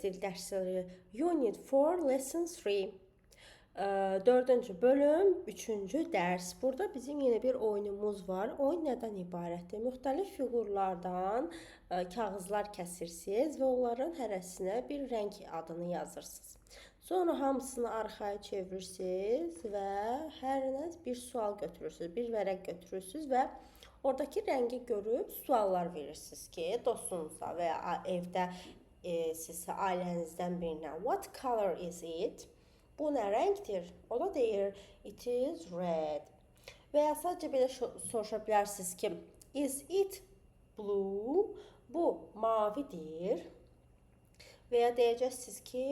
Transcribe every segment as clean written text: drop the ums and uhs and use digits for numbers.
dil dərsləri Unit 4 Lesson 3. 4-cü bölüm 3-cü dərs. Burada bizim yeni bir oyunumuz var. Oyun nədən ibarətdir? Müxtəlif fiqurlardan kağızlar kəsirsiniz və onların hərəsinə bir rəng adını yazırsınız. Sonra hamısını arxaya çevirirsiniz və hərinə bir sual götürürsünüz, bir vərəq götürürsünüz və oradakı rəngi görüb suallar verirsiniz ki, dostunuza və ya evdə sizə ailənizdən birinə what color is it? Bu nə rəngdir? O da deyir it is red. Və ya sadəcə belə soruşa bilərsiniz ki, is it blue? Bu mavidir. Və ya deyəcəksiniz ki,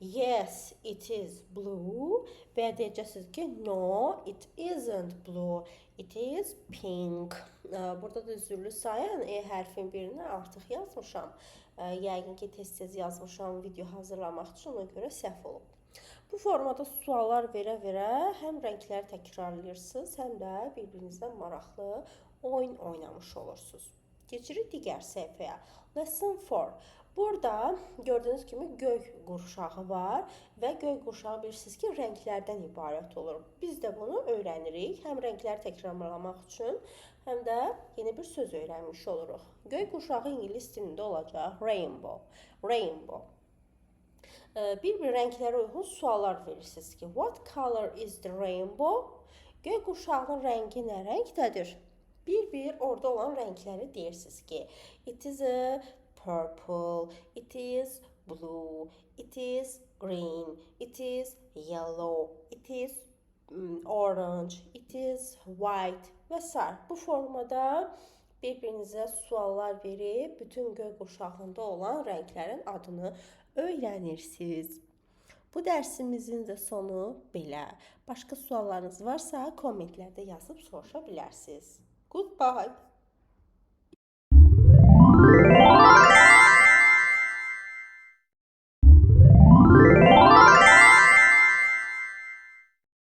yes, it is blue. Və ya deyəcəksiniz ki, no, it isn't blue. It is pink. Burada da üzürlü sayın E hərfin birini artıq yazmışam. Yəqin ki, tez-tez yazmışam video hazırlamaq üçün, ona görə səhv olub. Bu formada suallar verə-verə həm rəngləri təkrarlayırsınız, həm də bir-birinizdən maraqlı oyun oynamış olursunuz. Keçirik digər səhifəyə. Lesson 4. Burada gördüyünüz kimi göy qurşağı var və göy qurşağı bilirsiniz ki, rənglərdən ibarət olur. Biz də bunu öyrənirik. Həm rəngləri təkrarlamaq üçün, həm də yeni bir söz öyrənmiş oluruq. Göy qurşağı ingilis dilində olacaq rainbow. Rainbow. Bir-bir rənglərə uyğun suallar verirsiniz ki, what color is the rainbow? Göy qurşağının rəngi nə rəngdədir? Bir-bir orada olan rəngləri deyirsiniz ki, it is a purple, it is blue, it is green, it is yellow, it is orange, it is white və s. Bu formada bir-birinizə suallar verib bütün göy qurşağında olan rənglərin adını öyrənirsiniz. Bu dərsimizin də sonu belə. Başqa suallarınız varsa kommentlərdə yazıb soruşa bilərsiniz. Goodbye.